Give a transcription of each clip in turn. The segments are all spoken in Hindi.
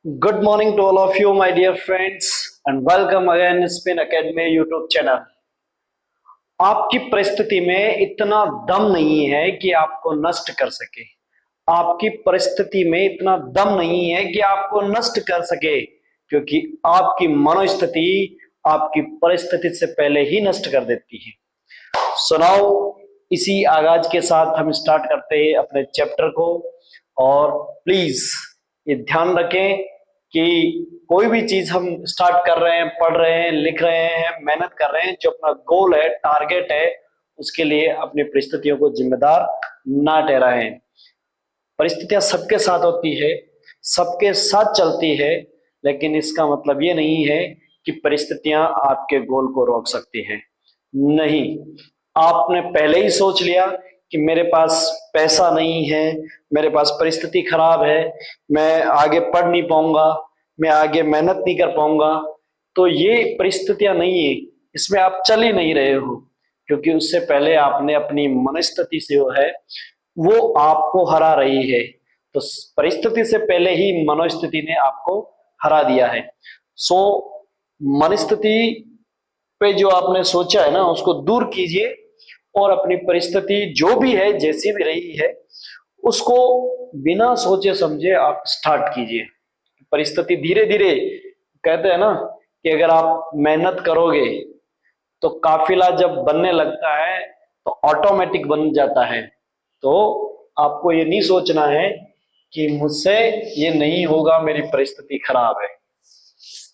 Good morning to all of you, my dear friends, and welcome again Spin Academy YouTube channel. आपकी परिस्थिति में इतना दम नहीं है कि आपको नष्ट कर सके। आपकी परिस्थिति में इतना दम नहीं है कि आपको नष्ट कर सके, क्योंकि आपकी मनोस्थिति आपकी परिस्थिति से पहले ही नष्ट कर देती है। सुनाओ, इसी आगाज के साथ हम स्टार्ट करते हैं अपने चैप्टर को। और प्लीज ये ध्यान रखें कि कोई भी चीज हम स्टार्ट कर रहे हैं, पढ़ रहे हैं, लिख रहे हैं, मेहनत कर रहे हैं, जो अपना गोल है, टारगेट है, उसके लिए अपनी परिस्थितियों को जिम्मेदार ना ठहराएं। परिस्थितियां सबके साथ होती है, सबके साथ चलती है, लेकिन इसका मतलब ये नहीं है कि परिस्थितियां आपके गोल को रोक सकती हैं। नहीं, आपने पहले ही सोच लिया कि मेरे पास पैसा नहीं है, मेरे पास परिस्थिति खराब है, मैं आगे पढ़ नहीं पाऊंगा, मैं आगे मेहनत नहीं कर पाऊंगा, तो ये परिस्थितियां नहीं है, इसमें आप चल ही नहीं रहे हो, क्योंकि उससे पहले आपने अपनी मनस्थिति से जो है वो आपको हरा रही है। तो परिस्थिति से पहले ही मनोस्थिति ने आपको हरा दिया है। सो मनस्थिति पे जो आपने सोचा है ना, उसको दूर कीजिए और अपनी परिस्थिति जो भी है, जैसी भी रही है, उसको बिना सोचे समझे आप स्टार्ट कीजिए। परिस्थिति धीरे धीरे, कहते हैं ना कि अगर आप मेहनत करोगे तो काफिला जब बनने लगता है तो ऑटोमेटिक बन जाता है। तो आपको ये नहीं सोचना है कि मुझसे ये नहीं होगा, मेरी परिस्थिति खराब है।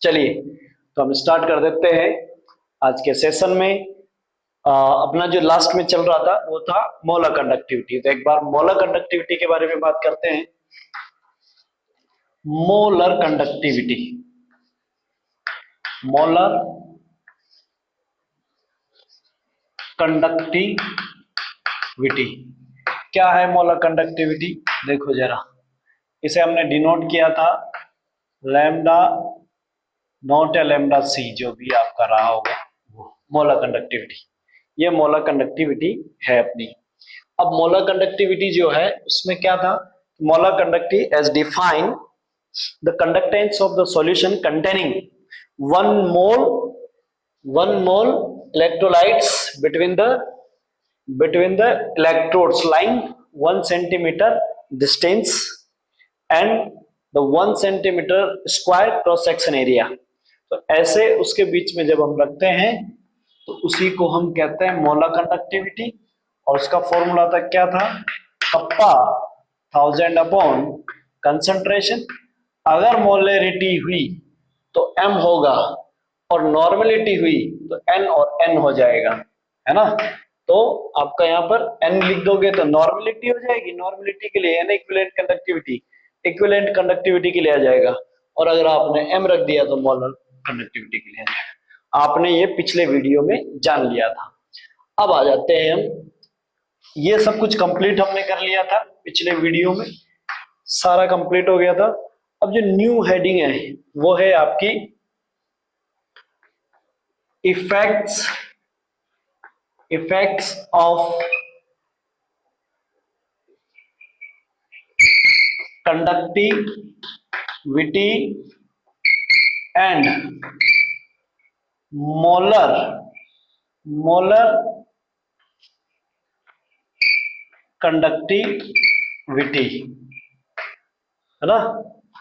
चलिए, तो हम स्टार्ट कर देते हैं आज के सेशन में। अपना जो लास्ट में चल रहा था वो था मोलर कंडक्टिविटी। तो एक बार मोलर कंडक्टिविटी के बारे में बात करते हैं। मोलर कंडक्टिविटी, मोलर कंडक्टिविटी क्या है? मोलर कंडक्टिविटी देखो जरा, इसे हमने डिनोट किया था लैम्डा नॉट या लैम्डा सी, जो भी आपका रहा होगा वो मोलर कंडक्टिविटी। ये मोलर कंडक्टिविटी है अपनी। अब मोलर कंडक्टिविटी जो है उसमें क्या था? Molar conductivity as define the conductance of the solution containing 1 mole electrolytes between the electrodes lying 1 centimeter distance and the 1 centimeter square cross section area। तो ऐसे उसके बीच में जब हम रखते हैं तो उसी को हम कहते हैं मोलर कंडक्टिविटी। और उसका फॉर्मूला था, क्या था? Kappa 1000 upon concentration. अगर मोलरिटी हुई तो m होगा और नॉर्मलिटी हुई तो n और n हो जाएगा, है ना? तो आपका यहाँ पर n लिख दोगे तो नॉर्मलिटी हो जाएगी, नॉर्मलिटी के लिए n equivalent conductivity, equivalent conductivity के लिए आ जाएगा। और अगर आपने m रख दिया तो मोलर कंडक्टिविटी के लिए आ जाएगा। आपने ये पिछले वीडियो में जान लिया था। अब आ जाते हैं हम, ये सब कुछ कंप्लीट हमने कर लिया था पिछले वीडियो में, सारा कंप्लीट हो गया था। अब जो न्यू हेडिंग है वो है आपकी effects of conductivity and molar conductivity, है ना?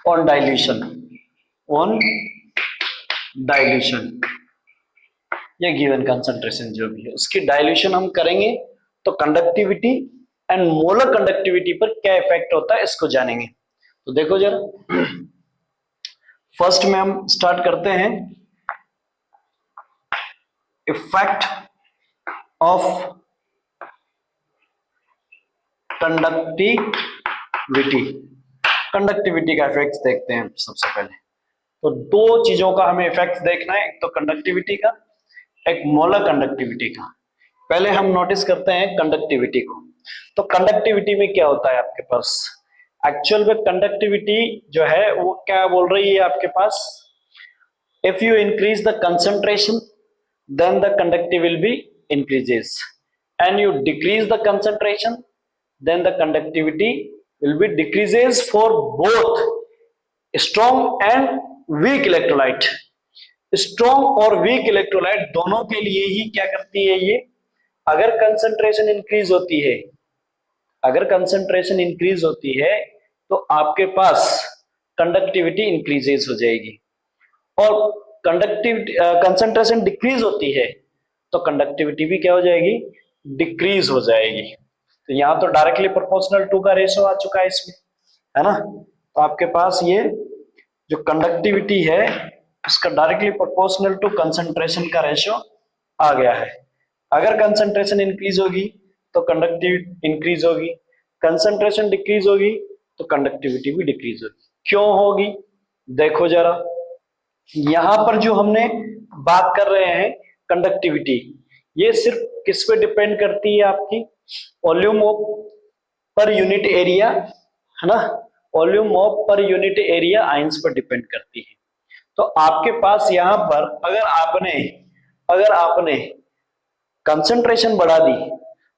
ऑन डाइल्यूशन, या गिवन कंसंट्रेशन जो भी है उसकी डाइल्यूशन हम करेंगे तो कंडक्टिविटी एंड मोलर कंडक्टिविटी पर क्या इफेक्ट होता है इसको जानेंगे। तो देखो जरा, फर्स्ट में हम स्टार्ट करते हैं इफेक्ट ऑफ कंडक्टिविटी का इफेक्ट देखते हैं सबसे पहले। तो दो चीजों का हमें इफेक्ट देखना है, एक तो कंडक्टिविटी का, एक मोलर कंडक्टिविटी का। पहले हम नोटिस करते हैं कंडक्टिविटी को। तो कंडक्टिविटी में क्या होता है आपके पास? एक्चुअल में कंडक्टिविटी जो है वो क्या बोल रही है आपके पास? If you increase the concentration then the conductivity will be increases, and you decrease the concentration then the conductivity will be decreases for both strong and weak electrolyte, strong और वीक इलेक्ट्रोलाइट दोनों के लिए ही क्या करती है ये, अगर कंसंट्रेशन इंक्रीज होती है, अगर कंसंट्रेशन इंक्रीज होती है तो आपके पास कंडक्टिविटी इंक्रीजेस हो जाएगी, और कंडक्टिविटी कंसंट्रेशन डिक्रीज होती है तो कंडक्टिविटी भी क्या हो जाएगी, डिक्रीज हो जाएगी। तो यहां तो डायरेक्टली प्रोपोर्शनल टू का रेशो आ चुका है इसमें, है ना। तो आपके पास ये जो कंडक्टिविटी है इसका डायरेक्टली प्रोपोर्शनल टू कंसंट्रेशन का रेशो आ गया है। अगर कंसंट्रेशन इंक्रीज होगी तो कंडक्टिविटी इंक्रीज होगी, कंसंट्रेशन डिक्रीज होगी तो कंडक्टिविटी भी डिक्रीज होगी। क्यों होगी, देखो जरा, यहां पर जो हमने बात कर रहे हैं कंडक्टिविटी, ये सिर्फ किस पे डिपेंड करती है, आपकी volume of per unit area, है ना, volume of per unit area ions पर डिपेंड करती है। तो आपके पास यहां पर अगर आपने कंसंट्रेशन बढ़ा दी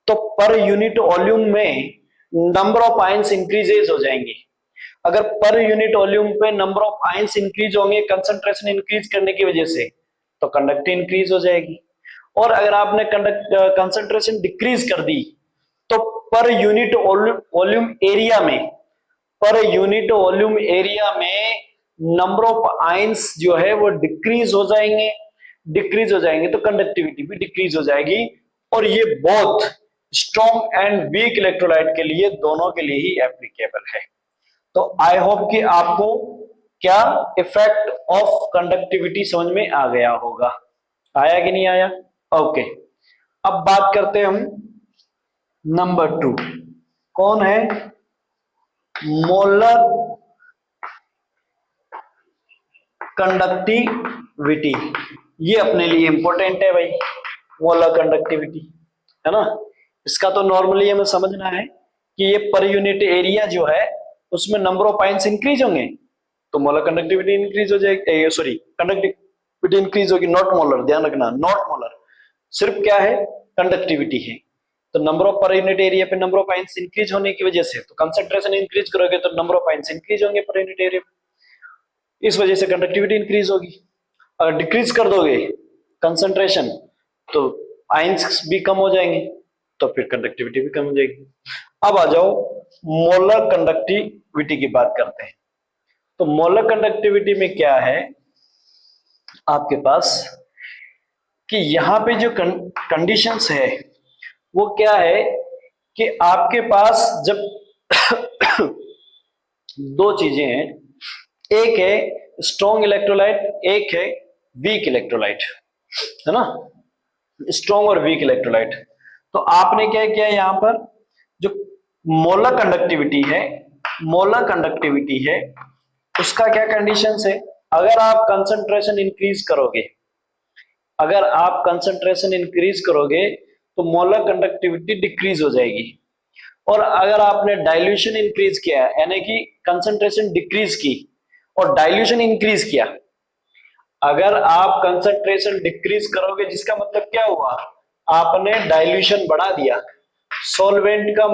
तो पर यूनिट वॉल्यूम में नंबर ऑफ आयंस इंक्रीजेस हो जाएंगे। अगर पर यूनिट वॉल्यूम पे नंबर ऑफ आयंस इंक्रीज होंगे कंसंट्रेशन इंक्रीज करने की वजह से, तो कंडक्टिविटी इंक्रीज हो जाएगी। और अगर आपने कंसंट्रेशन डिक्रीज कर दी तो पर यूनिट वॉल्यूम एरिया में नंबर ऑफ आयंस जो है वो डिक्रीज हो जाएंगे तो कंडक्टिविटी भी डिक्रीज हो जाएगी। और ये both strong and weak electrolyte के लिए, दोनों के लिए ही एप्लीकेबल है। तो आई होप कि आपको क्या इफेक्ट ऑफ कंडक्टिविटी समझ में आ गया होगा, आया कि नहीं आया? ओके, अब बात करते हैं हम नंबर 2, कौन है, मोलर कंडक्टिविटी। ये अपने लिए इंपॉर्टेंट है भाई, मोलर कंडक्टिविटी, है ना। इसका तो नॉर्मली हमें समझना है कि ये पर यूनिट एरिया जो है उसमें नंबर ऑफ आयंस इंक्रीज होंगे तो मोलर कंडक्टिविटी इंक्रीज हो जाएगी, सॉरी कंडक्टिविटी इंक्रीज होगी, नॉट मोलर, ध्यान रखना, नॉट मोलर, सिर्फ क्या है, कंडक्टिविटी है। तो number of per unit area पे नंबर ऑफ आयंस इंक्रीज होने की वजह से, तो कंसंट्रेशन इंक्रीज करोगे तो नंबर ऑफ आयंस इंक्रीज होंगे पर यूनिट एरिया पे, इस वजह से कंडक्टिविटी इंक्रीज होगी। अगर डिक्रीज कर दोगे कंसंट्रेशन तो आयंस भी कम हो जाएंगे तो फिर कंडक्टिविटी भी कम हो जाएगी। अब आ जाओ मोलर कंडक्टिविटी की बात करते हैं। तो मोलर कंडक्टिविटी में क्या है आपके पास कि यहां पे जो कंडीशंस है वो क्या है कि आपके पास जब दो चीजें हैं, एक है स्ट्रॉन्ग इलेक्ट्रोलाइट, एक है वीक इलेक्ट्रोलाइट, है ना, स्ट्रॉन्ग और वीक इलेक्ट्रोलाइट। तो आपने क्या किया, यहां पर जो मोलर कंडक्टिविटी है उसका क्या कंडीशंस है, अगर आप कंसंट्रेशन इंक्रीज करोगे तो मोलर कंडक्टिविटी डिक्रीज हो जाएगी। और अगर आपने डाइल्यूशन इंक्रीज किया, यानी कि कंसंट्रेशन डिक्रीज की और डाइल्यूशन इंक्रीज किया, अगर आप कंसंट्रेशन डिक्रीज करोगे जिसका मतलब क्या हुआ, आपने डाइल्यूशन बढ़ा दिया, सॉल्वेंट का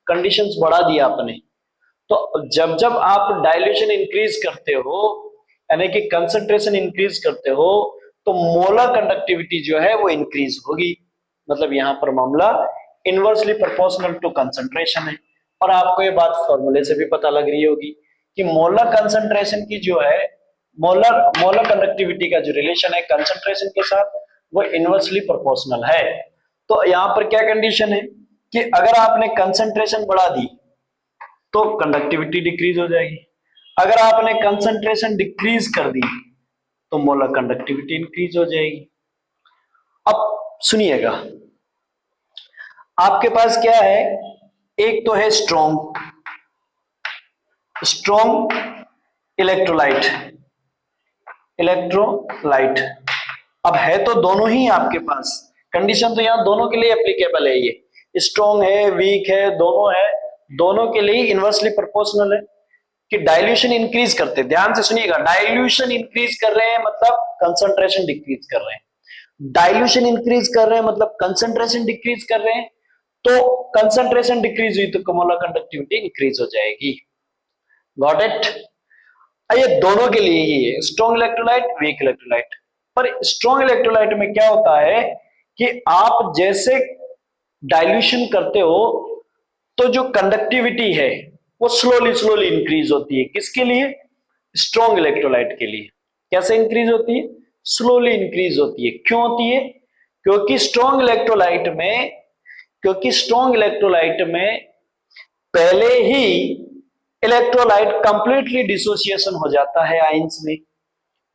कंडीशंस बढ़ा दिया आपने। तो जब जब आप डाइल्यूशन इंक्रीज करते हो यानी कि कंसंट्रेशन इंक्रीज करते हो तो मोलर कंडक्टिविटी जो है वो इंक्रीज होगी। मतलब यहां पर मामला इनवर्सली प्रोपोर्शनल टू कंसंट्रेशन है। और आपको ये बात फॉर्मूले से भी पता लग रही होगी कि मोलर कंसंट्रेशन की जो है मोलर कंडक्टिविटी का जो रिलेशन है कंसंट्रेशन के साथ वो इनवर्सली प्रोपोर्शनल है। तो यहां पर क्या कंडीशन है कि अगर आपने कंसंट्रेशन बढ़ा दी तो कंडक्टिविटी डिक्रीज हो जाएगी, अगर आपने कंसंट्रेशन डिक्रीज कर दी तो मोलर कंडक्टिविटी इंक्रीज हो जाएगी। अब सुनिएगा, आपके पास क्या है, एक तो है स्ट्रॉन्ग इलेक्ट्रोलाइट। अब है तो दोनों ही आपके पास, कंडीशन तो यहां दोनों के लिए एप्लीकेबल है, ये स्ट्रॉन्ग है वीक है दोनों है, दोनों के लिए इनवर्सली प्रोपोर्शनल है कि डाइल्यूशन इंक्रीज करते, ध्यान से सुनिएगा, डाइल्यूशन इंक्रीज कर रहे हैं मतलब कंसंट्रेशन डिक्रीज कर रहे हैं, डाइल्यूशन इंक्रीज कर रहे हैं मतलब कंसंट्रेशन डिक्रीज कर रहे हैं। तो कंसंट्रेशन डिक्रीज हुई तो मोलर कंडक्टिविटी इंक्रीज हो जाएगी। Got it? ये दोनों के लिए ही है, स्ट्रॉन्ग इलेक्ट्रोलाइट, वीक इलेक्ट्रोलाइट। पर स्ट्रॉन्ग इलेक्ट्रोलाइट में क्या होता है कि आप जैसे डाइल्यूशन करते हो तो जो कंडक्टिविटी है वो स्लोली स्लोली इंक्रीज होती है। किसके लिए? स्ट्रॉन्ग इलेक्ट्रोलाइट के लिए। कैसे इंक्रीज होती है? स्लोली इंक्रीज होती है। क्यों होती है? क्योंकि स्ट्रॉन्ग इलेक्ट्रोलाइट में पहले ही इलेक्ट्रोलाइट कंप्लीटली डिसोसिएशन हो जाता है आयंस में।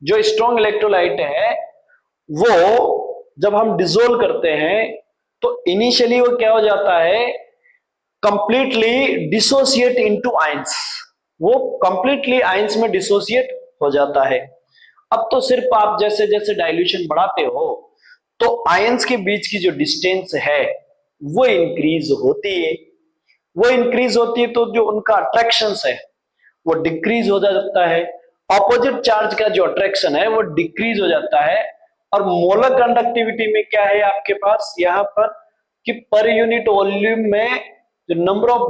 जो स्ट्रॉन्ग इलेक्ट्रोलाइट है वो जब हम डिसोल्व करते हैं तो इनिशियली वो क्या हो जाता है, कंप्लीटली डिसोसिएट इनटू आयंस। वो कंप्लीटली आयंस में डिसोसिएट हो जाता है। अब तो सिर्फ आप जैसे जैसे डाइल्यूशन बढ़ाते हो तो आयंस के बीच की जो डिस्टेंस है वो इंक्रीज होती है। तो जो उनका अट्रैक्शन है वो डिक्रीज हो जाता है। ऑपोजिट चार्ज का जो अट्रैक्शन है वो डिक्रीज हो जाता है। और मोलर कंडक्टिविटी में क्या है आपके पास यहां पर कि पर यूनिट वॉल्यूम में जो नंबर ऑफ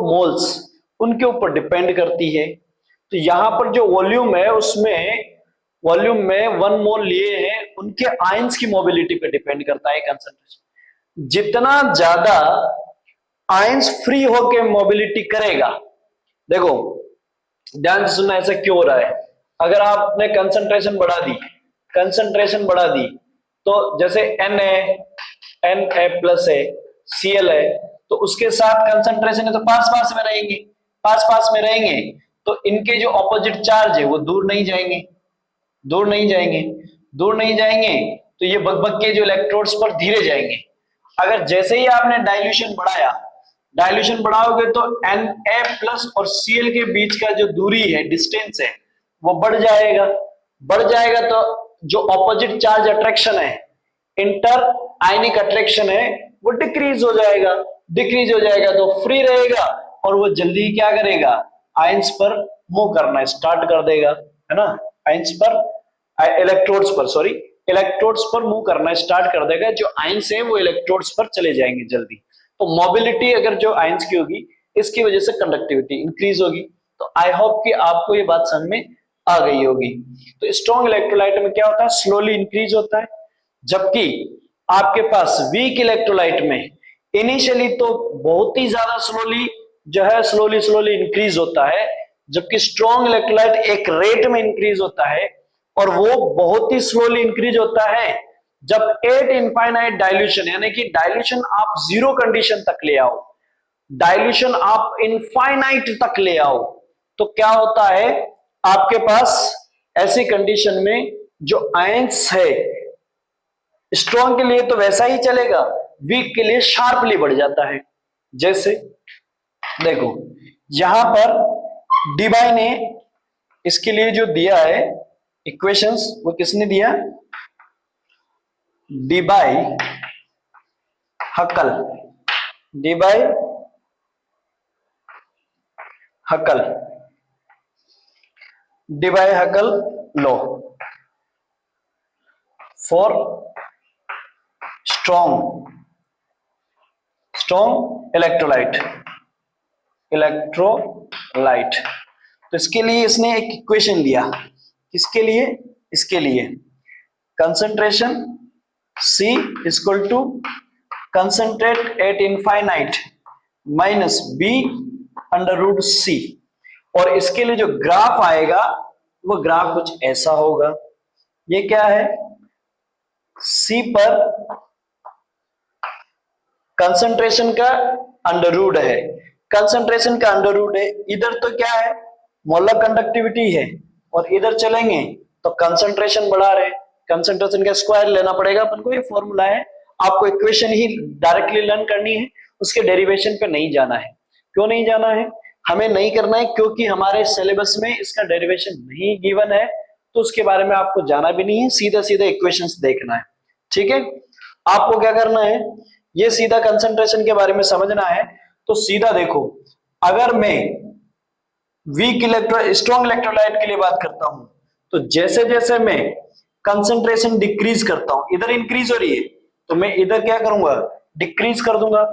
मोल्स उनके ऊपर डिपेंड करती है। तो यहां पर जो वॉल्यूम है उसमें वॉल्यूम में 1 मोल लिए हैं, उनके आयंस की मोबिलिटी पे डिपेंड करता है कंसंट्रेशन। जितना ज्यादा आयंस फ्री होके मोबिलिटी करेगा, देखो ध्यान से सुनना ऐसा क्यों हो रहा है। अगर आपने कंसंट्रेशन बढ़ा दी तो जैसे Na प्लस है, Cl है, तो उसके साथ कंसंट्रेशन है तो पास पास में रहेंगे तो इनके जो ऑपोजिट चार्ज है वो दूर नहीं जाएंगे तो ये बग के जो इलेक्ट्रोड्स पर धीरे जाएंगे। अगर जैसे ही आपने डाइल्यूशन बढ़ाओगे तो Na प्लस और Cl के बीच का जो दूरी है, डिस्टेंस है, वो बढ़ जाएगा तो जो ऑपोजिट चार्ज अट्रैक्शन है, इंटर आयनिक अट्रैक्शन है, वो डिक्रीज हो जाएगा तो फ्री रहेगा और वो जल्दी क्या करेगा, आयंस पर मूव करना स्टार्ट कर देगा, है ना। आयंस पर इलेक्ट्रोड्स पर मूव करना स्टार्ट कर देगा। जो आयंस है वो इलेक्ट्रोड्स पर चले जाएंगे जल्दी। तो मोबिलिटी अगर जो आयंस की होगी इसकी वजह से कंडक्टिविटी इंक्रीज होगी। तो आई होप कि आपको ये बात समझ में आ गई होगी। तो स्ट्रॉन्ग इलेक्ट्रोलाइट में क्या होता है, स्लोली इंक्रीज होता है, जबकि आपके पास वीक इलेक्ट्रोलाइट में इनिशियली तो बहुत ही ज्यादा स्लोली इंक्रीज होता है, जबकि स्ट्रॉन्ग इलेक्ट्रोलाइट एक रेट में इंक्रीज होता है और वो बहुत ही स्लोली इंक्रीज होता है। जब एट इनफाइनाइट डाइल्यूशन, यानी कि डाइल्यूशन आप जीरो कंडीशन तक ले आओ, डाइल्यूशन आप इनफाइनाइट तक ले आओ, तो क्या होता है आपके पास ऐसी कंडीशन में जो आयंस है, स्ट्रॉन्ग के लिए तो वैसा ही चलेगा, वीक के लिए शार्पली बढ़ जाता है। जैसे देखो यहां पर डिबाई ने इसके लिए जो दिया है इक्वेशंस, वो किसने दिया, Debye Hückel law for strong electrolyte. तो इसके लिए इसने एक इक्वेशन दिया, किसके लिए, इसके लिए concentration C equal to concentrate at infinite minus B under root C। और इसके लिए जो ग्राफ आएगा वो ग्राफ कुछ ऐसा होगा। ये क्या है, C पर कंसंट्रेशन का अंडर रूट है, इधर तो क्या है, मोलर कंडक्टिविटी है, और इधर चलेंगे तो कंसंट्रेशन बढ़ा रहे, कंसंट्रेशन का स्क्वायर लेना पड़ेगा अपन को, ये फॉर्मूला है। आपको इक्वेशन ही डायरेक्टली लर्न करनी है, उसके डेरिवेशन पे नहीं जाना है। क्यों नहीं जाना है, हमें नहीं करना है क्योंकि हमारे सिलेबस में इसका डेरिवेशन नहीं गिवन है, तो उसके बारे में आपको जाना भी नहीं है, सीधा सीधा इक्वेशंस देखना है। ठीक है, आपको क्या करना है, ये सीधा कंसंट्रेशन के बारे में समझना है। तो सीधा देखो, अगर मैं स्ट्रॉन्ग इलेक्ट्रोलाइट के लिए बात करता हूं तो जैसे जैसे मैं कंसंट्रेशन डिक्रीज करता हूं, इधर इंक्रीज हो रही है तो मैं इधर क्या करूंगा, डिक्रीज कर दूंगा।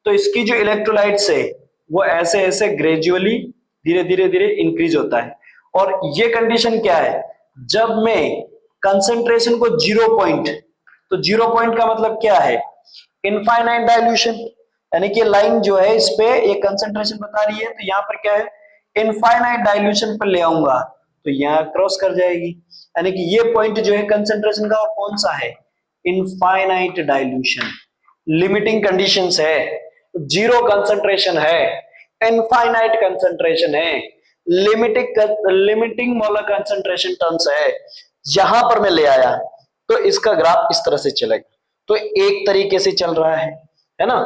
तो इसकी जो इलेक्ट्रोलाइट्स है वो ऐसे ऐसे ग्रेजुअली धीरे धीरे धीरे इंक्रीज होता है। और ये कंडीशन क्या है, जब मैं कंसंट्रेशन को 0 पॉइंट, तो 0 पॉइंट का मतलब क्या है, इनफाइनाइट डाइल्यूशन, यानी कि लाइन जो है इस पे ये कंसंट्रेशन बता रही है, तो यहाँ पर क्या है, इनफाइनाइट डाइल्यूशन पर ले आऊंगा तो यहाँ क्रॉस कर जाएगी, यानी कि ये पॉइंट जो है कंसंट्रेशन का कौन सा है, इनफाइनाइट डाइल्यूशन। लिमिटिंग कंडीशंस है, जीरो कंसंट्रेशन है, इनफाइनाइट कंसंट्रेशन है, लिमिटिंग मोलर कंसंट्रेशन टर्म्स है, यहां पर मैं ले आया तो इसका ग्राफ इस तरह से चलेगा। तो एक तरीके से चल रहा है ना।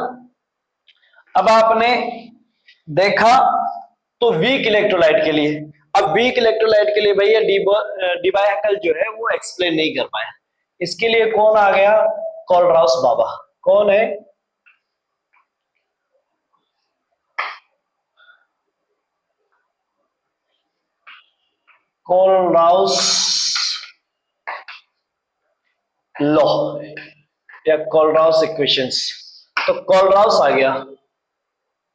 अब आपने देखा तो वीक इलेक्ट्रोलाइट के लिए, अब वीक इलेक्ट्रोलाइट के लिए भैया डिबायहकल जो है वो एक्सप्लेन नहीं कर पाया, इसके लिए कौन आ गया, कोलराउस बाबा। कौन है, कोलराउस लॉ या कोलराउस इक्वेशंस। तो कोलराउस आ गया।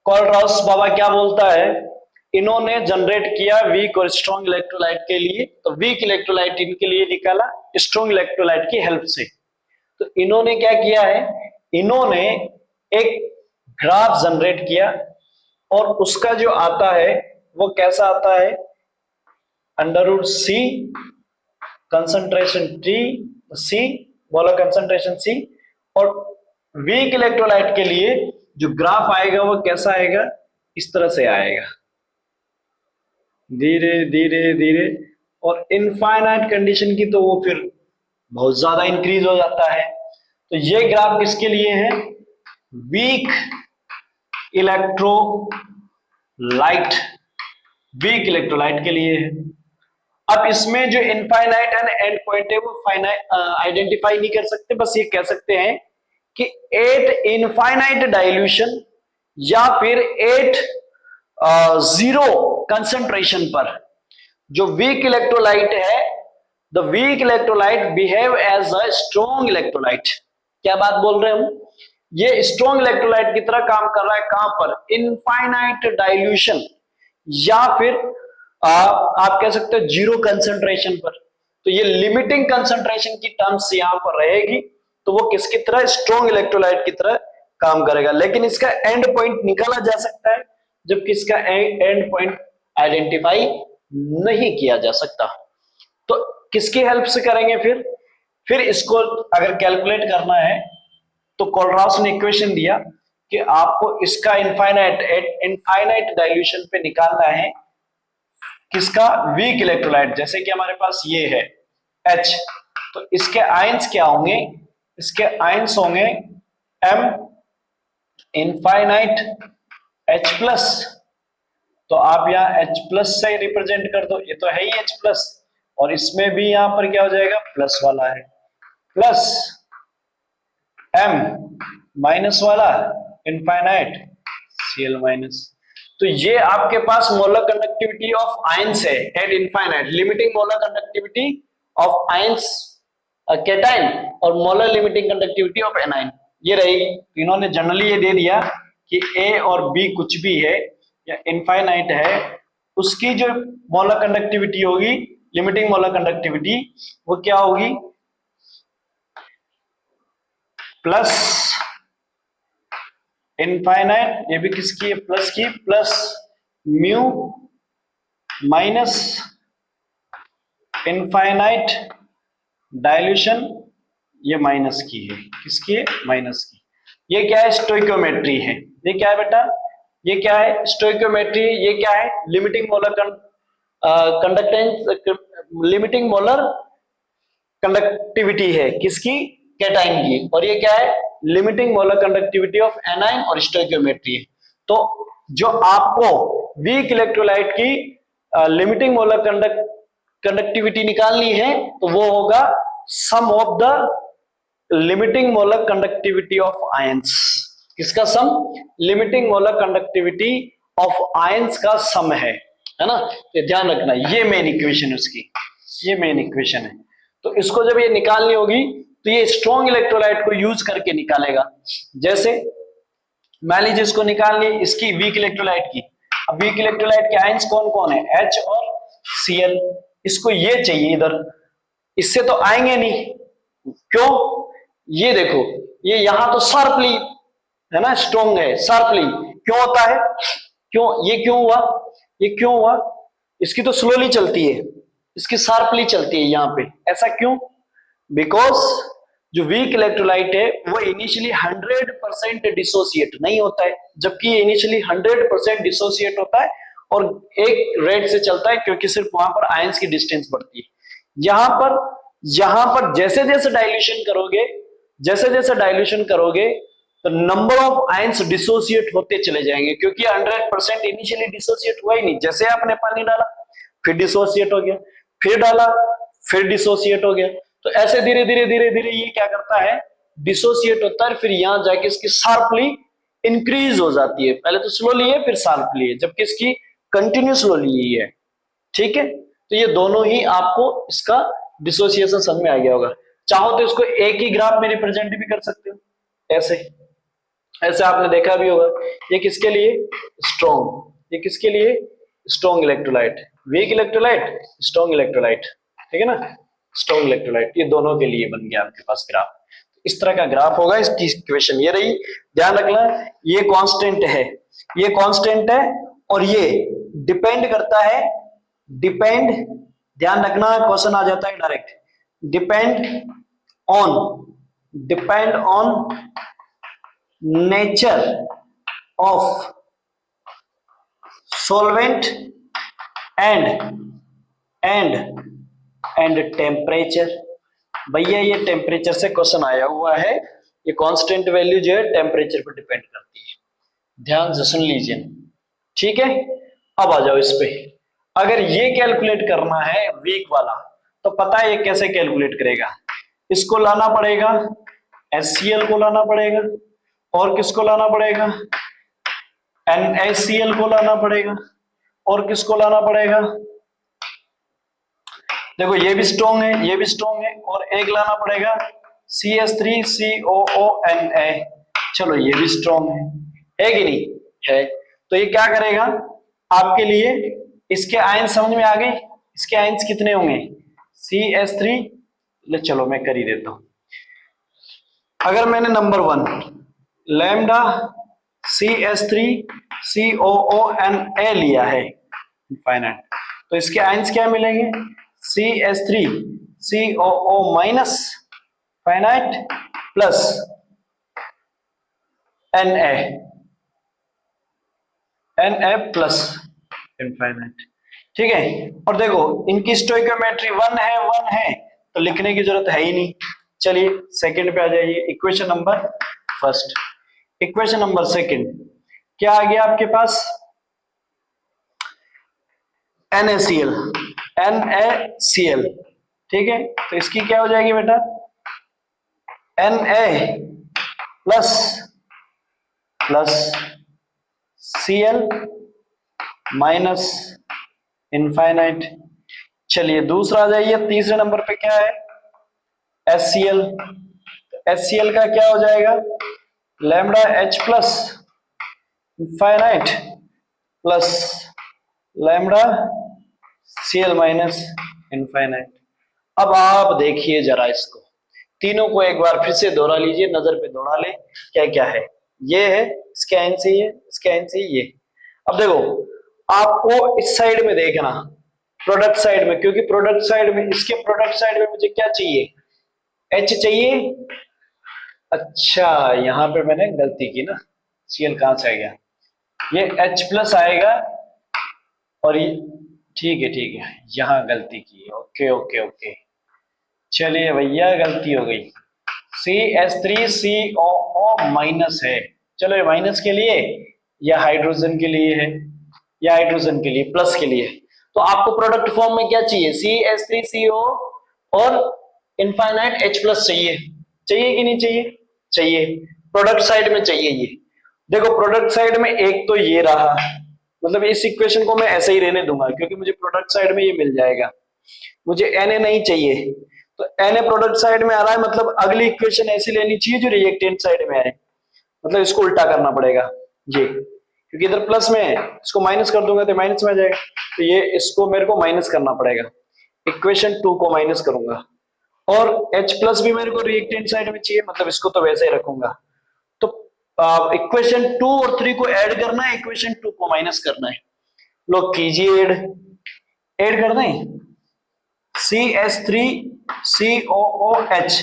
कोलराउस बाबा क्या बोलता है, इन्होंने जनरेट किया वीक और स्ट्रॉन्ग इलेक्ट्रोलाइट के लिए, तो वीक इलेक्ट्रोलाइट इनके लिए निकाला स्ट्रॉन्ग इलेक्ट्रोलाइट की हेल्प से। तो इन्होंने क्या किया है, इन्होंने एक ग्राफ जनरेट किया और उसका जो आता है वो कैसा आता है, under C concentration T C molar concentration C, और वीक इलेक्ट्रोलाइट के लिए जो ग्राफ आएगा वो कैसा आएगा, इस तरह से आएगा, धीरे धीरे धीरे, और इनफाइनाइट कंडीशन की तो वो फिर बहुत ज्यादा इंक्रीज हो जाता है। तो ये ग्राफ किसके लिए है, वीक इलेक्ट्रोलाइट, वीक इलेक्ट्रोलाइट के लिए है। अब इसमें जो इनफाइनाइट एंड एंड पॉइंट है वो फाइनाइट आइडेंटिफाई नहीं कर सकते, बस ये कह सकते हैं कि एट इनफाइनाइट डाइल्यूशन या फिर एट जीरो कंसंट्रेशन पर जो वीक इलेक्ट्रोलाइट है, the weak electrolyte behave as a strong electrolyte. क्या बात बोल रहे हैं हम, ये स्ट्रॉन्ग इलेक्ट्रोलाइट की तरह काम कर रहा है, कहां पर, इनफाइनाइट डाइल्यूशन या फिर आप कह सकते हो जीरो कंसंट्रेशन पर। तो ये लिमिटिंग कंसंट्रेशन की टर्म्स यहां पर रहेगी, तो वो किसकी तरह, स्ट्रॉन्ग इलेक्ट्रोलाइट की तरह काम करेगा। लेकिन इसका एंड पॉइंट निकाला जा सकता है, जबकि इसका एंड पॉइंट आइडेंटिफाई नहीं किया जा सकता। तो किसकी हेल्प से करेंगे फिर इसको अगर कैलकुलेट करना है तो कोलराउस ने इक्वेशन दिया कि आपको इसका इनफाइनाइट डाइल्यूशन पे निकालना है, किसका, वीक इलेक्ट्रोलाइट। जैसे कि हमारे पास ये है H, तो इसके आयंस क्या होंगे, इसके आयंस होंगे M इनफाइनाइट H प्लस, तो आप यहाँ H प्लस से रिप्रेजेंट कर दो, ये तो है ही H प्लस, और इसमें भी यहां पर क्या हो जाएगा, प्लस वाला है, प्लस M माइनस वाला इनफाइनाइट Cl माइनस। तो ये आपके पास मोलर कंडक्टिविटी ऑफ आयंस है at infinite, limiting molar conductivity of ions cation और molar limiting conductivity of anion, ये रहेगी। इन्होंने जनरली ये दे दिया कि A और B कुछ भी है या इनफाइनाइट है, उसकी जो मोलर कंडक्टिविटी होगी, लिमिटिंग मोलर कंडक्टिविटी, वो क्या होगी, प्लस इनफाइनाइट, ये भी किसकी है, प्लस की, plus mu minus infinite dilution, ये माइनस की है, किसकी है, माइनस की। ये क्या है, स्टोइकियोमेट्री है। ये क्या है बेटा, ये क्या है, स्टोइकियोमेट्री। ये क्या है, limiting molar conductance, limiting molar conductivity है, किसकी, कैटाइन की। और ये क्या है, limiting molar conductivity of anion और स्टोइकियोमेट्री है। तो जो आपको वीक इलेक्ट्रोलाइट की लिमिटिंग मोलर कंडक्टिविटी निकालनी है, तो वो होगा sum of the limiting molar conductivity of ions. किसका sum, limiting molar conductivity of ions का सम है ना। ये ध्यान रखना, ये मेन इक्वेशन है उसकी, ये मेन इक्वेशन है। तो इसको जब ये निकालनी होगी तो ये स्ट्रॉन्ग इलेक्ट्रोलाइट को यूज करके निकालेगा। जैसे मान लीजिए इसको निकालनी इसकी वीक इलेक्ट्रोलाइट की, अब वीक इलेक्ट्रोलाइट के आयंस कौन कौन है, H और Cl। इसको ये चाहिए इधर, इससे तो आएंगे नहीं। क्यों, ये देखो, ये यहां तो शार्पली है ना, स्ट्रॉन्ग है, शार्पली क्यों होता है, क्यों, ये क्यों हुआ, ये क्यों हुआ, इसकी तो स्लोली चलती है, इसकी शार्पली चलती है यहां पे, ऐसा क्यों, बिकॉज जो वीक इलेक्ट्रोलाइट है वो इनिशियली 100% डिसोसिएट नहीं होता है, जबकि ये इनिशियली 100% डिसोसिएट होता है और एक रेट से चलता है, क्योंकि सिर्फ वहां पर आयंस की डिस्टेंस बढ़ती है। यहां पर जैसे जैसे डाइल्यूशन करोगे, जैसे जैसे डाइल्यूशन करोगे, तो नंबर ऑफ आयंस डिसोसिएट होते चले जाएंगे, क्योंकि 100% इनिशियली डिसोसिएट हुआ ही नहीं। जैसे आपने पानी डाला फिर डिसोसिएट हो गया, फिर डाला फिर डिसोसिएट हो गया, तो ऐसे धीरे धीरे धीरे धीरे ये क्या करता है, डिसोसिएट होता है, फिर यहां जाके इसकी शार्पली इंक्रीज हो जाती है। पहले तो स्लोली है फिर शार्पली है, जबकि इसकी कंटिन्यू स्लोली ही है। ठीक है, तो ये दोनों ही आपको इसका डिसोसिएशन समझ में आ गया होगा। चाहो तो इसको एक ही ग्राफ में रिप्रेजेंट भी कर सकते हो, ऐसे ऐसे आपने देखा भी होगा। ये किसके लिए, स्ट्रॉन्ग, ये किसके लिए, strong electrolyte, weak electrolyte, strong electrolyte, ठीक है ना, स्ट्रॉन्ग इलेक्ट्रोलाइट, ये दोनों के लिए बन गया आपके पास ग्राफ। इस तरह का ग्राफ होगा, इसकी इक्वेशन ये रही, ध्यान रखना। ये कांस्टेंट है, ये कांस्टेंट है, और ये डिपेंड करता है, डिपेंड, ध्यान रखना क्वेश्चन आ जाता है direct, depend on nature of solvent and temperature. भैया ये टेम्परेचर से क्वेश्चन आया हुआ है, ये कांस्टेंट वैल्यू जो है टेम्परेचर पर डिपेंड करती है, ध्यान से सुन लीजिए, ठीक है। अब आ जाओ इस पे, अगर ये कैलकुलेट करना है वीक वाला, तो पता है ये कैसे कैलकुलेट करेगा, इसको लाना पड़ेगा, HCl को लाना पड़ेगा, और किसको लाना पड़ेगा, NaCl को लाना पड़ेगा, और किसको लाना पड़ेगा, देखो ये भी स्ट्रॉन्ग है, ये भी स्ट्रॉन्ग है, और एक लाना पड़ेगा CH3COONA। चलो ये भी स्ट्रॉन्ग है कि नहीं है, तो ये क्या करेगा आपके लिए, इसके आयंस समझ में आ गए, इसके आयंस कितने होंगे, CH3, ले चलो मैं कर ही देता हूं। अगर मैंने नंबर 1 लैम्डा CH3COONA लिया है इनफाइनाइट, तो इसके आयंस क्या मिलेंगे, CH3COO minus finite plus Na plus infinite, ठीक है। और देखो इनकी स्टोइकियोमेट्री 1 है, तो लिखने की जरूरत है ही नहीं। चलिए सेकंड पे आ जाइए, equation number first, equation number second क्या आ गया आपके पास, NaCl, ठीक है, तो इसकी क्या हो जाएगी बेटा, Na plus Cl minus infinite. चलिए दूसरा आ जाइए, तीसरे नंबर पे क्या है, HCl, HCl का क्या हो जाएगा, lambda H plus infinite plus lambda Cl minus infinite. अब आप देखिए जरा इसको, तीनों को एक बार फिर से दोहरा लीजिए, नजर पे दौड़ा ले क्या क्या है, ये है, इसके आयंस से ये, इसके आयंस से ये। अब देखो आपको इस साइड में देखना, प्रोडक्ट साइड में, क्योंकि प्रोडक्ट साइड में, इसके प्रोडक्ट साइड में मुझे क्या चाहिए, H चाहिए। अच्छा यहां पे मैंने गलती की ना, Cl कहां से आ गया, ये H प्लस आएगा, और ये ठीक है, यहां गलती की, ओके, चलिए भैया गलती हो गई, CH3COO माइनस है, चलो ये माइनस के लिए, या हाइड्रोजन के लिए है, या हाइड्रोजन के लिए प्लस के लिए, तो आपको प्रोडक्ट फॉर्म में क्या चाहिए, CH3CO और इनफाइनाइट H प्लस चाहिए कि नहीं चाहिए, चाहिए, प्रोडक्ट साइड में चाहिए ये। देखो प्रोडक्ट साइड में एक तो ये रहा, मतलब इस इक्वेशन को मैं ऐसे ही रहने दूंगा, क्योंकि मुझे प्रोडक्ट साइड में ये मिल जाएगा, मुझे Na नहीं चाहिए, तो Na प्रोडक्ट साइड में आ रहा है, मतलब अगली इक्वेशन ऐसी लेनी चाहिए जो रिएक्टेंट साइड में आए, मतलब इसको उल्टा करना पड़ेगा ये, क्योंकि इधर प्लस में है, इसको माइनस कर दूंगा तो माइनस में आ जाएगा, तो ये इसको मेरे को माइनस करना पड़ेगा, इक्वेशन 2 को माइनस करूंगा। और H प्लस भी मेरे को रिएक्टेंट साइड में चाहिए, मतलब इसको तो वैसे ही रखूंगा। तो इक्वेशन 2 और 3 को ऐड करना है, इक्वेशन 2 को माइनस करना है। लोग कीजिए ऐड, ऐड कर दें। CH3COOH,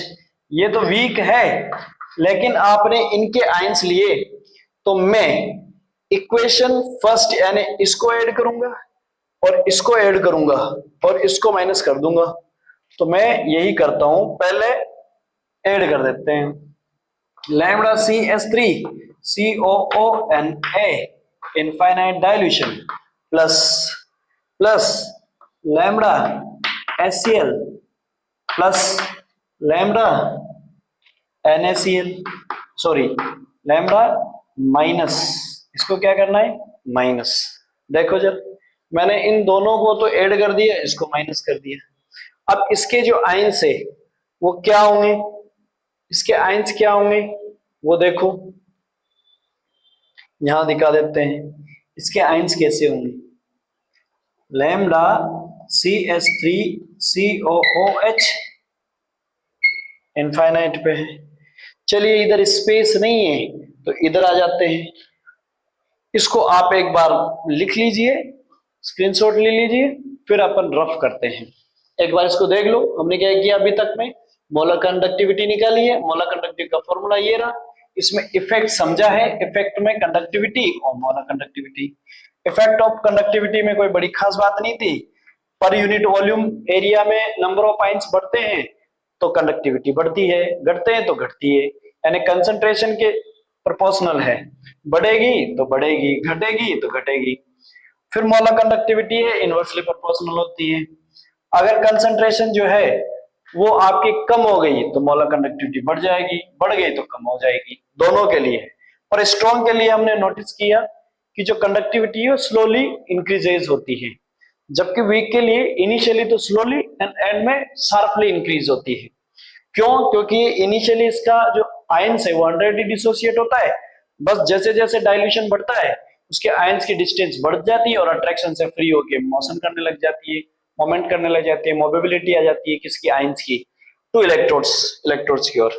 ये तो वीक है, लेकिन आपने इनके आयंस लिए, तो मैं इक्वेशन फर्स्ट यानी इसको ऐड करूंगा और इसको ऐड करूंगा और इसको माइनस कर दूंगा। तो मैं यही करता हूं, पहले ऐड कर देते हैं। Lambda CH3COONA infinite dilution plus plus lambda HCl plus lambda NaCl, sorry lambda minus, इसको क्या करना है माइनस। देखो जब मैंने इन दोनों को तो ऐड कर दिया, इसको माइनस कर दिया। अब इसके जो आयंस है वो क्या होंगे, इसके आयंस क्या होंगे वो देखो, यहां दिखा देते हैं इसके आयंस कैसे होंगे। लैम्डा CH3COOH इनफाइनाइट पे है। चलिए इधर स्पेस नहीं है तो इधर आ जाते हैं, इसको आप एक बार लिख लीजिए, स्क्रीनशॉट ले लीजिए, फिर अपन रफ करते हैं। एक बार इसको देख लो, हमने क्या किया अभी तक में, मोलर कंडक्टिविटी निकाली है, मोलर कंडक्टिविटी का फॉर्मूला ये रहा, इसमें इफेक्ट समझा है, इफेक्ट में कंडक्टिविटी और molar conductivity. Effect of conductivity में कोई बड़ी खास बात नहीं थी, पर यूनिट वॉल्यूम एरिया में नंबर ऑफ आयंस बढ़ते हैं तो कंडक्टिविटी बढ़ती है, घटते हैं तो घटती है, यानी कंसंट्रेशन के प्रोपोर्शनल है, बढ़ेगी तो बढ़ेगी, घटेगी तो घटेगी। फिर मोलर कंडक्टिविटी है इनवर्सली प्रोपोर्शनल होती है, अगर कंसंट्रेशन जो है वो आपकी कम हो गई तो मोलर कंडक्टिविटी बढ़ जाएगी, बढ़ गई तो कम हो जाएगी, दोनों के लिए। और स्ट्रॉन्ग के लिए हमने नोटिस किया कि जो कंडक्टिविटी है स्लोली इंक्रीजेज होती है, जबकि वीक के लिए इनिशियली तो स्लोली एंड एंड में शार्पली इंक्रीज होती है। क्यों? क्योंकि इनिशियली इसका जो आयंस है वो 100 डिसोसिएट होता है, बस जैसे जैसे डाइल्यूशन बढ़ता है उसके आयंस की डिस्टेंस बढ़ जाती है और अट्रैक्शन से फ्री होकर मोशन करने लग जाती है, मोमेंट करने लग जाती है, मोबिलिटी आ जाती है किसकी, आयंस की, टू इलेक्ट्रोड्स, इलेक्ट्रोड्स की ओर।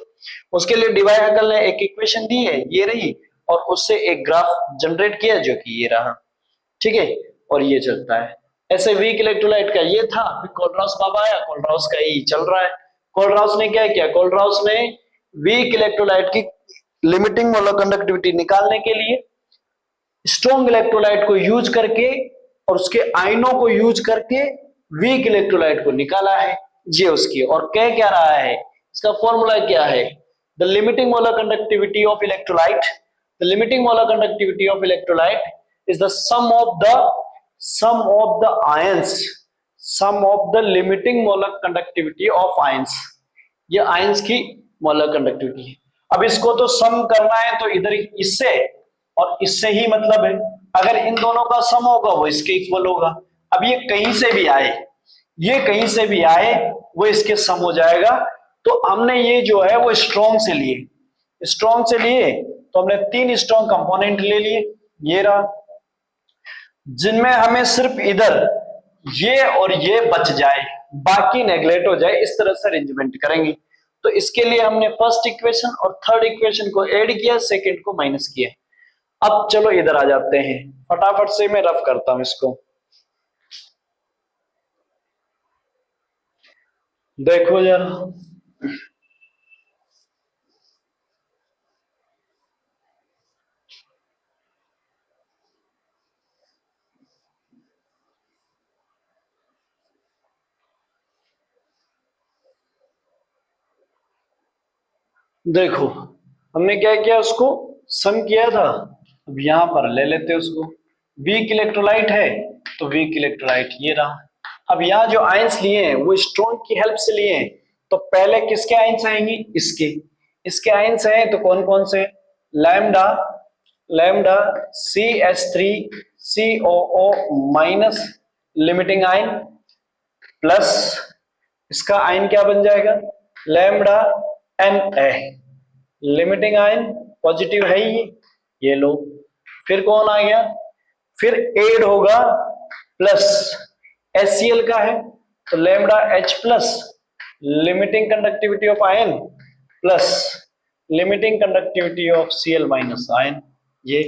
उसके लिए डिवाई-हैकल ने एक इक्वेशन दी है, ये रही, और उससे एक ग्राफ जनरेट किया जो कि ये रहा, ठीक है, और ये चलता है। ऐसे वीक इलेक्ट्रोलाइट का ये था, फिर कोलराउस बाबा आया, कोलराउस का ही चल रहा है। कोलराउस ने क्या किया, कोलराउस ने वीक इलेक्ट्रोलाइट की लिमिटिंग मोलर कंडक्टिविटी निकालने के लिए स्ट्रॉन्ग इलेक्ट्रोलाइट को यूज करके और उसके आयनों को यूज करके वीक इलेक्ट्रोलाइट को निकाला है, ये उसकी। और कह क्या रहा है, इसका फॉर्मूला क्या है, the limiting molar conductivity of electrolyte, the limiting molar conductivity of electrolyte is the sum of the ions, sum of the limiting molar conductivity of ions, ये आयंस की मोलर कंडक्टिविटी है। अब इसको तो सम करना है तो इधर इससे और इससे ही मतलब है, अगर इन दोनों का सम होगा वो इसके इक्वल होगा। अब ये कहीं से भी आए, ये कहीं से भी आए वो इसके सम हो जाएगा। तो हमने ये जो है वो स्ट्रॉन्ग से लिए, स्ट्रॉन्ग से लिए तो हमने 3 स्ट्रॉन्ग कंपोनेंट ले लिए, ये रहा, जिनमें हमें सिर्फ इधर ये और ये बच जाए, बाकी नेग्लेक्ट हो जाए, इस तरह से अरेंजमेंट करेंगे। तो इसके लिए हमने फर्स्ट इक्वेशन और थर्ड इक्वेशन को ऐड किया, सेकंड को माइनस किया। अब चलो इधर आ जाते हैं, फटाफट से मैं रफ करता हूं इसको। देखो जरा, देखो हमने क्या किया, उसको सम किया था, अब यहां पर ले लेते हैं उसको। वीक इलेक्ट्रोलाइट है तो वीक इलेक्ट्रोलाइट ये रहा। अब यहाँ जो आयंस लिए हैं वो स्ट्रॉन्ग की हेल्प से लिए हैं, तो पहले किसके आयंस आएंगे, इसके, इसके आयंस हैं तो कौन कौन से, lambda, lambda CH3COO minus limiting ion plus इसका आयन क्या बन जाएगा, lambda Na limiting ion positive है ही, ये लो, फिर कौन आ गया, फिर एड होगा प्लस HCl का है तो lambda H plus limiting conductivity of ion plus limiting conductivity of Cl minus ion ये।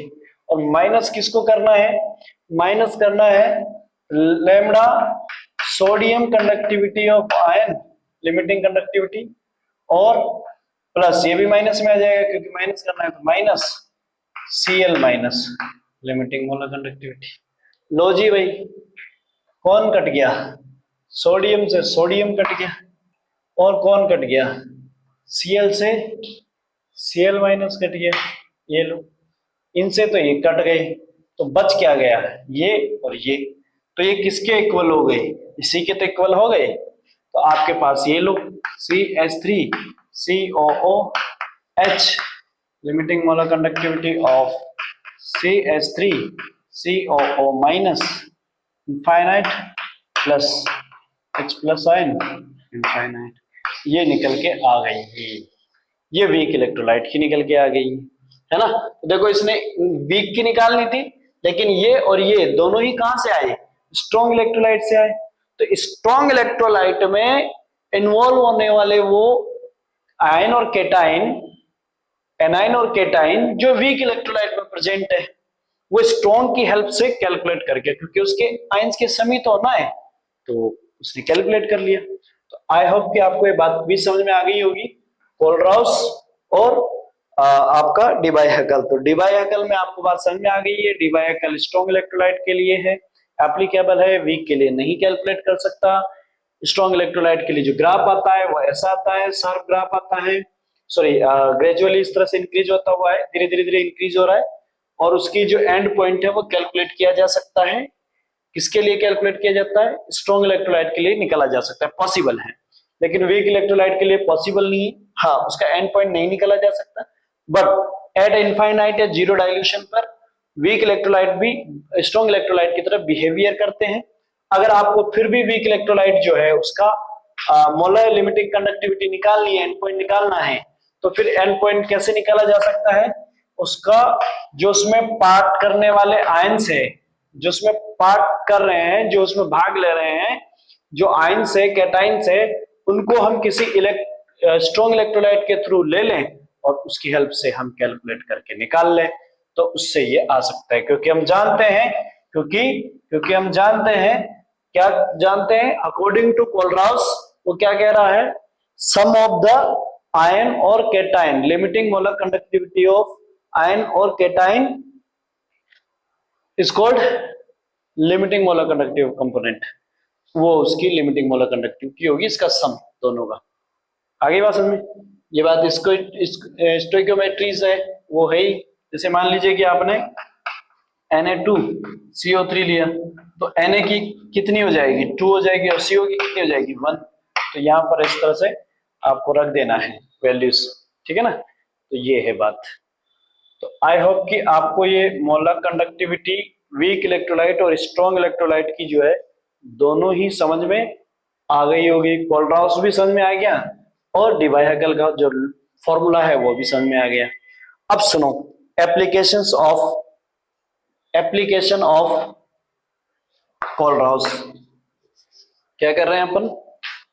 और माइनस किसको करना है, माइनस करना है lambda sodium conductivity of ion limiting conductivity और प्लस ये भी माइनस में आ जाएगा क्योंकि माइनस करना है तो minus Cl minus limiting molar conductivity. लो जी भाई कौन कट गया, सोडियम से सोडियम कट गया और कौन कट गया, Cl से Cl माइनस कट गया, ये लो इनसे तो ये कट गए तो बच क्या गया ये और ये, तो ये किसके इक्वल हो गए, इसी के तो इक्वल हो गए। तो आपके पास ये लो CH3COOH limiting molar conductivity of CH3COO minus infinite plus H plus ion infinite, ये निकल के आ गई, ये वीक इलेक्ट्रोलाइट की निकल के आ गई है ना। तो देखो इसने वीक की निकालनी थी लेकिन ये और ये दोनों ही कहां से आए, स्ट्रॉन्ग इलेक्ट्रोलाइट से आए। तो स्ट्रॉन्ग इलेक्ट्रोलाइट में इन्वॉल्व होने वाले वो आयन और केटाइन, एनाइन और केटाइन जो वीक इलेक्ट्रोलाइट में प्रेजेंट है वो स्ट्रॉन्ग की हेल्प से कैलकुलेट करके, क्योंकि उसके आयंस के समीप तो होना है तो उसने कैलकुलेट कर लिया। तो आई होप कि आपको ये बात भी समझ में आ गई होगी। कोलराउस और आपका डिबाइहेकल, तो डिबाइहेकल में आपको बात समझ में आ गई है। डिबाइहेकल स्ट्रॉन्ग इलेक्ट्रोलाइट के लिए है, एप्लीकेबल है, वीक के लिए नहीं कैलकुलेट कर सकता। स्ट्रॉन्ग इलेक्ट्रोलाइट के लिए जो ग्राफ आता है वो ऐसा आता है, शार्प ग्राफ आता है, सॉरी ग्रेजुअली इस तरह से इंक्रीज होता हुआ है, धीरे धीरे धीरे इंक्रीज हो रहा है और उसकी जो एंड पॉइंट है वो कैलकुलेट किया जा सकता है। किसके लिए कैलकुलेट किया जाता है, स्ट्रॉन्ग इलेक्ट्रोलाइट के लिए निकाला जा सकता है, पॉसिबल है, लेकिन वीक इलेक्ट्रोलाइट के लिए पॉसिबल नहीं है। हाँ उसका एंड पॉइंट नहीं निकाला जा सकता, बट एट इनफाइनाइट या जीरो डाइल्यूशन पर वीक इलेक्ट्रोलाइट भी स्ट्रॉन्ग इलेक्ट्रोलाइट की तरह बिहेवियर करते हैं। अगर आपको फिर भी वीक इलेक्ट्रोलाइट जो है उसका मोलर लिमिटिंग कंडक्टिविटी निकालनी है, एंड पॉइंट निकालना है, तो फिर एंड पॉइंट कैसे निकाला जा सकता है, उसका जो उसमें पार्ट करने वाले आयंस है, जो उसमें पार्ट कर रहे हैं, जो उसमें भाग ले रहे हैं, जो आयंस है, कैटाइंस है, उनको हम किसी स्ट्रॉन्ग इलेक्ट्रोलाइट के थ्रू ले लें और उसकी हेल्प से हम कैलकुलेट करके निकाल लें, तो उससे ये आ सकता है। क्योंकि हम जानते हैं, क्योंकि हम जानते हैं, क्या जानते हैं, अकॉर्डिंग टू कोलराउस वो क्या कह रहा है, सम ऑफ द आयन और cation limiting molar conductivity of ion और cation is called limiting molar conductive component, वो उसकी लिमिटिंग मोलर कंडक्टिविटी होगी, इसका सम दोनों का। आगे बात समझ में, ये बात इसको स्टोइकियोमेट्रीज है वो है ही। जैसे मान लीजिए कि आपने Na2CO3 लिया तो Na की कितनी हो जाएगी, 2 हो जाएगी, और CO की कितनी हो जाएगी, 1। तो यहाँ पर इस तरह से आपको रख देना है वैल्यूज, ठीक है ना। तो ये है बात। तो आई होप कि आपको ये मोलर कंडक्टिविटी वीक इलेक्ट्रोलाइट और स्ट्रॉन्ग इलेक्ट्रोलाइट की जो है दोनों ही समझ में आ गई होगी। कोलराउस भी समझ में आ गया और डिबाइहेकल का जो फॉर्मूला है वो भी समझ में आ गया। अब सुनो एप्लीकेशन ऑफ कोलराउस, क्या कर रहे हैं अपन,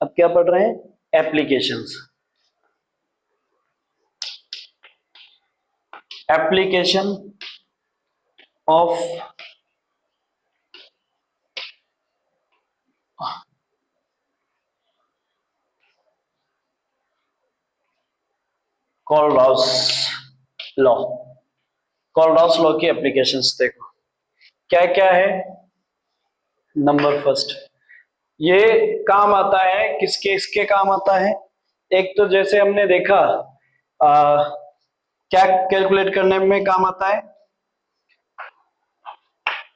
अब क्या पढ़ रहे हैं, application of Kohlrausch law. Kohlrausch law की एप्लीकेशंस देखो क्या क्या है। नंबर फर्स्ट, ये काम आता है किसके, इसके काम आता है। एक तो जैसे हमने देखा क्या कैलकुलेट करने में काम आता है,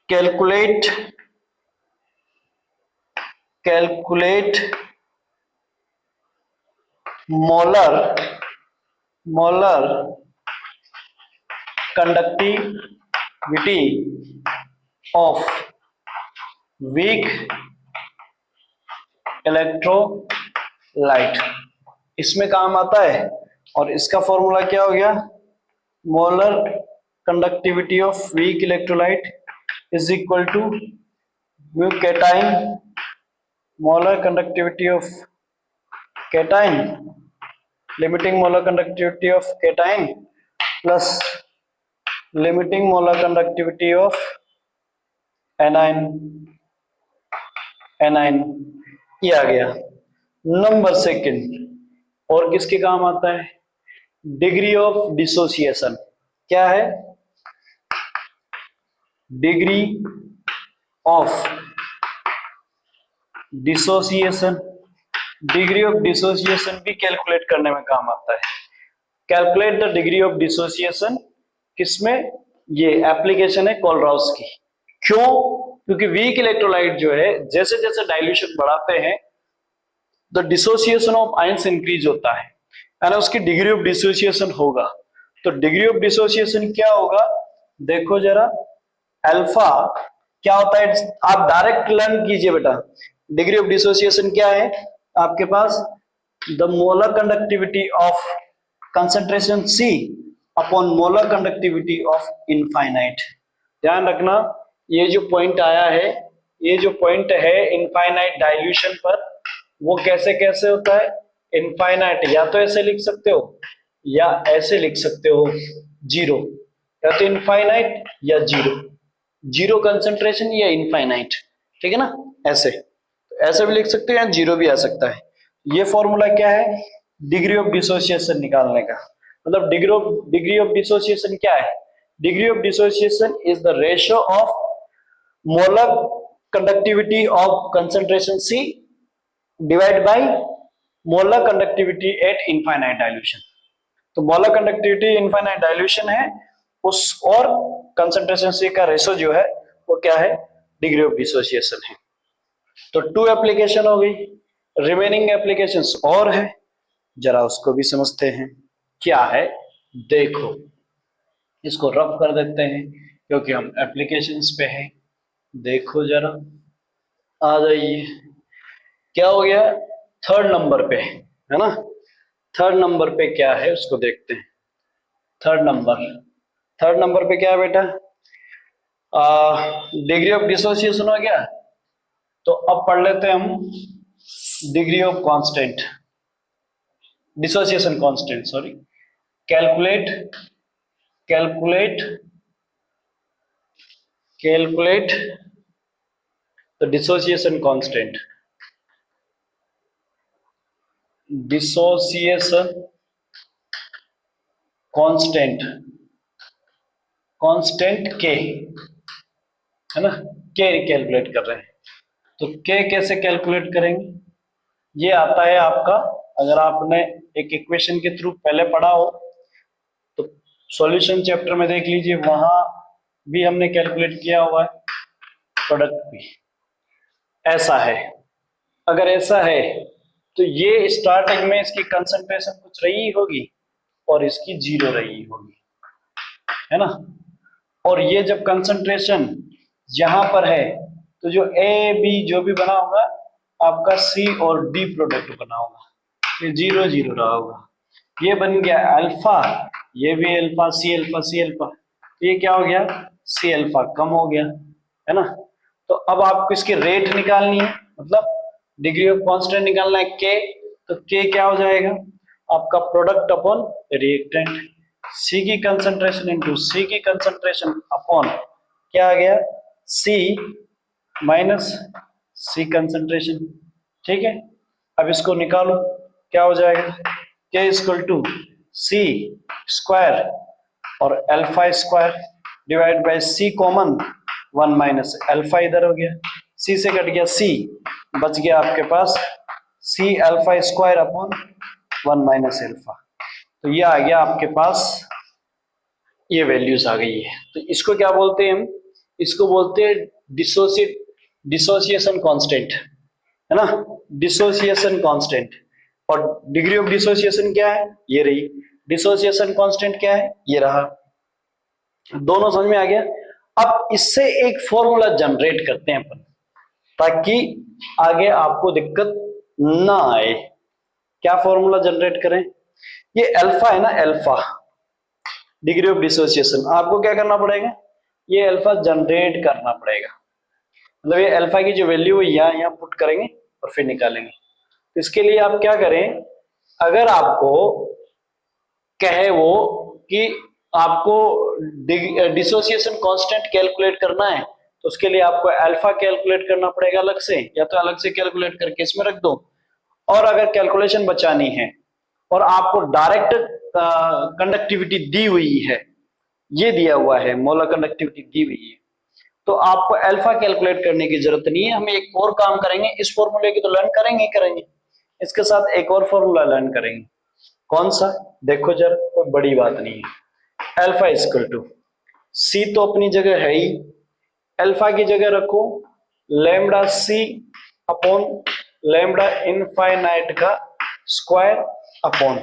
calculate molar conductivity of weak electrolyte, इसमें काम आता है। और इसका फॉर्मूला क्या हो गया, molar conductivity of weak electrolyte is equal to mu cation, molar conductivity of cation, limiting molar conductivity of cation plus limiting molar conductivity of anion, A9. ये आ गया। नंबर सेकंड, और किसके काम आता है? Degree of dissociation. क्या है? Degree of dissociation. Degree of dissociation भी कैलकुलेट करने में काम आता है। Calculate the degree of dissociation किसमें? ये एप्लीकेशन है कोलराउस की। क्यों? क्योंकि वीक इलेक्ट्रोलाइट जो है जैसे जैसे डाइल्यूशन बढ़ाते हैं the dissociation of ions increase होता है, यानी उसकी डिग्री ऑफ डिसोसिएशन होगा। तो डिग्री ऑफ डिसोसिएशन क्या होगा? देखो जरा, अल्फा क्या होता है? आप डायरेक्ट लर्न कीजिए बेटा। डिग्री ऑफ डिसोसिएशन क्या है आपके पास? The molar conductivity of concentration C upon molar conductivity of infinite. ध्यान रखना, ये जो पॉइंट आया है, ये जो पॉइंट है इनफाइनाइट डाइल्यूशन पर, वो कैसे कैसे होता है? इनफाइनाइट या तो ऐसे लिख सकते हो या ऐसे लिख सकते हो, जीरो, या तो इनफाइनाइट या जीरो, जीरो कंसंट्रेशन या इनफाइनाइट, ठीक है ना? ऐसे ऐसे भी लिख सकते हो या जीरो भी आ सकता है। ये फॉर्मूला क्या है डिग्री ऑफ डिसोसिएशन निकालने का? मतलब डिग्री ऑफ डिसोसिएशन क्या है? Degree of dissociation is the ratio of molar conductivity of concentration C divide by molar conductivity eight infinite dilution. तो मोलर कंडक्टिविटी इनफाइनाइट डाइल्यूशन है उस, और कंसंट्रेशन C का रेशियो जो है वो क्या है? डिग्री ऑफ डिसोसिएशन है। तो 2 एप्लीकेशन हो गई, रिमेनिंग एप्लीकेशंस और है, जरा उसको भी समझते हैं। क्या है देखो, इसको रफ कर देते हैं क्योंकि हम एप्लीकेशंस पे हैं। देखो जरा, आ जाइए। क्या हो गया? थर्ड नंबर पे है ना? थर्ड नंबर पे क्या है उसको देखते हैं। थर्ड नंबर पे क्या है बेटा? डिग्री ऑफ डिसोसिएशन हो गया। तो अब पढ़ लेते हैं हम degree of constant, dissociation constant, sorry. Calculate the dissociation constant. Dissociation constant के, है ना? के कैलकुलेट कर रहे हैं। तो के कैसे कैलकुलेट करेंगे? ये आता है आपका, अगर आपने एक इक्वेशन के थ्रू पहले पढ़ा हो तो सॉल्यूशन चैप्टर में देख लीजिए, वहां भी हमने कैलकुलेट किया हुआ है प्रोडक्ट भी। ऐसा है, अगर ऐसा है तो ये स्टार्टिंग में इसकी कंसंट्रेशन कुछ रही होगी और इसकी जीरो रही होगी, है ना? और ये जब कंसंट्रेशन यहां पर है तो जो ए बी जो भी बना होगा आपका C और D प्रोडक्ट बना होगा, ये जीरो जीरो रहा होगा। ये बन गया अल्फा, ये भी alpha, C alpha C alpha, ये क्या हो गया? C अल्फा कम हो गया, है ना? तो अब आपको इसकी रेट निकालनी है, मतलब डिग्री ऑफ कांस्टेंट निकालना है K। तो K क्या हो जाएगा? आपका प्रोडक्ट अपॉन रिएक्टेंट, C की कंसंट्रेशन इंटू C की कंसंट्रेशन अपॉन क्या आ गया? C माइनस C कंसंट्रेशन, ठीक है? अब इसको निकालो, क्या हो जाएगा? K equal to C square और alpha square divide by C common, 1 minus alpha इधर हो गया, C से कट गया C, बच गया आपके पास C alpha square upon 1 minus alpha. तो ये आ गया आपके पास, ये वैल्यूज आ गई है। तो इसको क्या बोलते हैं हम? इसको बोलते हैं डिसोसिएशन कांस्टेंट, है ना? Dissociation constant. और डिग्री ऑफ डिसोसिएशन क्या है? ये रही। डिसोसिएशन कांस्टेंट क्या है? ये रहा। दोनों समझ में आ गया। अब इससे एक फॉर्मूला जनरेट करते हैं अपन, ताकि आगे आपको दिक्कत ना आए। क्या फॉर्मूला जनरेट करें? ये अल्फा है ना, अल्फा, डिग्री ऑफ डिसोसिएशन, आपको क्या करना पड़ेगा, ये अल्फा जनरेट करना पड़ेगा। मतलब ये अल्फा की जो वैल्यू है यहाँ पुट करेंगे और फिर निकालेंगे। तो इसके लिए आप क्या करें, अगर आपको कहे वो कि आपको डिसोसिएशन कांस्टेंट कैलकुलेट करना है, तो उसके लिए आपको अल्फा कैलकुलेट करना पड़ेगा अलग से, या तो अलग से कैलकुलेट करके इसमें रख दो। और अगर कैलकुलेशन बचानी है और आपको डायरेक्ट कंडक्टिविटी दी हुई है, ये दिया हुआ है मोलर कंडक्टिविटी दी हुई है, तो आपको अल्फा कैलकुलेट करने की जरूरत नहीं है। हम एक और काम करेंगे, इस फॉर्मूले की तो लर्न करेंगे ही करेंगे, इसके साथ एक और फॉर्मूला लर्न करेंगे। कौन सा, देखो जरा, कोई बड़ी बात नहीं है। अल्फा इक्वल टू सी तो अपनी जगह है ही, अल्फा की जगह रखो lambda C upon lambda infinite का स्क्वायर अपॉन,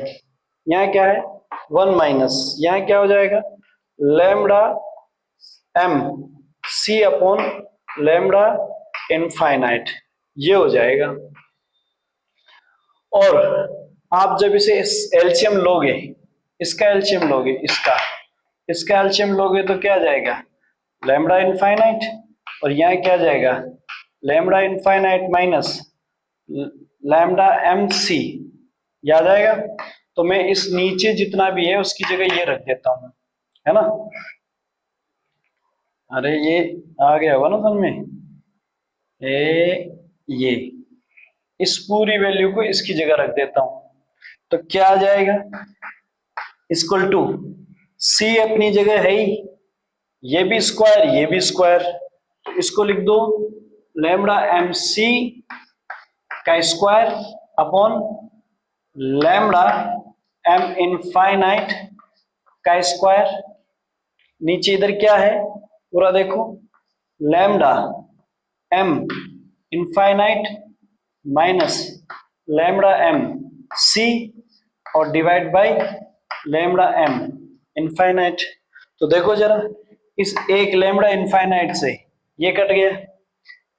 यहाँ क्या है 1 माइनस, यहाँ क्या हो जाएगा lambda M C upon lambda infinite, ये हो जाएगा। और आप जब इसे एलसीएम लोगे, इसका एलसीएम लोगे, इसका एलसीएम लोगे तो क्या जाएगा लैम्डा इनफाइनाइट, और यहाँ क्या जाएगा lambda infinite minus lambda M C, याद आएगा। तो मैं इस नीचे जितना भी है उसकी जगह ये रख देता हूं, है ना। अरे ये आ गया होगा ना समझ में, ये इस पूरी वैल्यू को इसकी जगह रख देता हूं, तो क्या आ जाएगा इक्वल टू सी अपनी जगह है ही, ये भी स्क्वायर ये भी स्क्वायर, तो इसको लिख दो लैम्डा एम सी का square upon lambda M infinite का स्क्वायर। नीचे इधर क्या है पूरा देखो, lambda M infinite minus lambda M C और divide by lambda M infinite. तो देखो जरा, इस एक लैम्डा इनफाइनाइट से ये कट गया,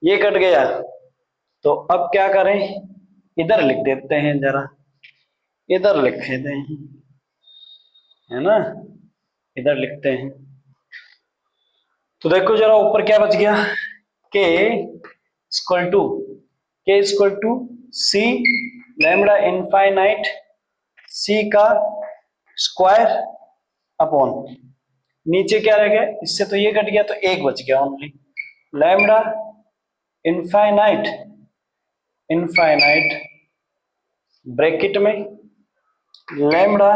ये कट गया, तो अब क्या करें, इधर लिख देते हैं जरा, इधर लिख देते हैं, है ना, इधर लिखते हैं। तो देखो जरा ऊपर क्या बच गया, K equal to C lambda infinite C का स्क्वायर अपॉन, नीचे क्या रह गया, इससे तो ये कट गया तो एक बच गया ओनली, लैम्डा इनफाइनाइट ब्रैकेट में lambda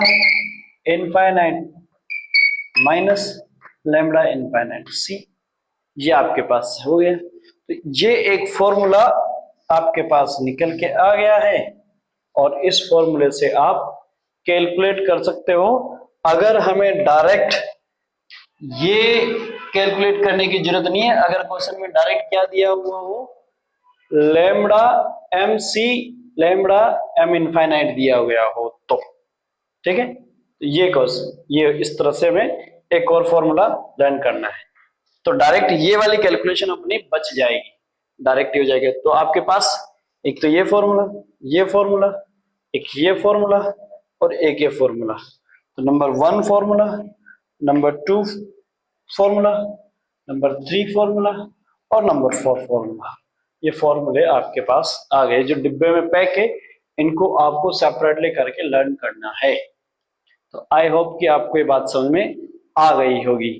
infinite minus lambda infinite C, ये आपके पास हो गया। तो ये एक फॉर्मूला आपके पास निकल के आ गया है, और इस फॉर्मूले से आप कैलकुलेट कर सकते हो। अगर हमें डायरेक्ट ये कैलकुलेट करने की जरूरत नहीं है, अगर क्वेश्चन में डायरेक्ट क्या दिया हुआ हो, lambda M C lambda M infinite दिया गया हो तो, ठीक है। तो ये क्वेश्चन, ये इस तरह से हमें एक और फॉर्मूला लर्न करना है, तो डायरेक्ट ये वाली कैलकुलेशन अपनी बच जाएगी, डायरेक्ट हो जाएगी। तो आपके पास एक तो ये फॉर्मूला, एक ये फॉर्मूला और एक ये फॉर्मूला, तो number 1 formula, number 2 formula, number 3 formula और नंबर 4 फॉर्मूला, ये फॉर्मूले आपके पास आ गए जो डिब्बे में पैक है, इनको आपको सेपरेटली करके लर्न करना है। तो आई होप कि आपको ये बात समझ में आ गई होगी।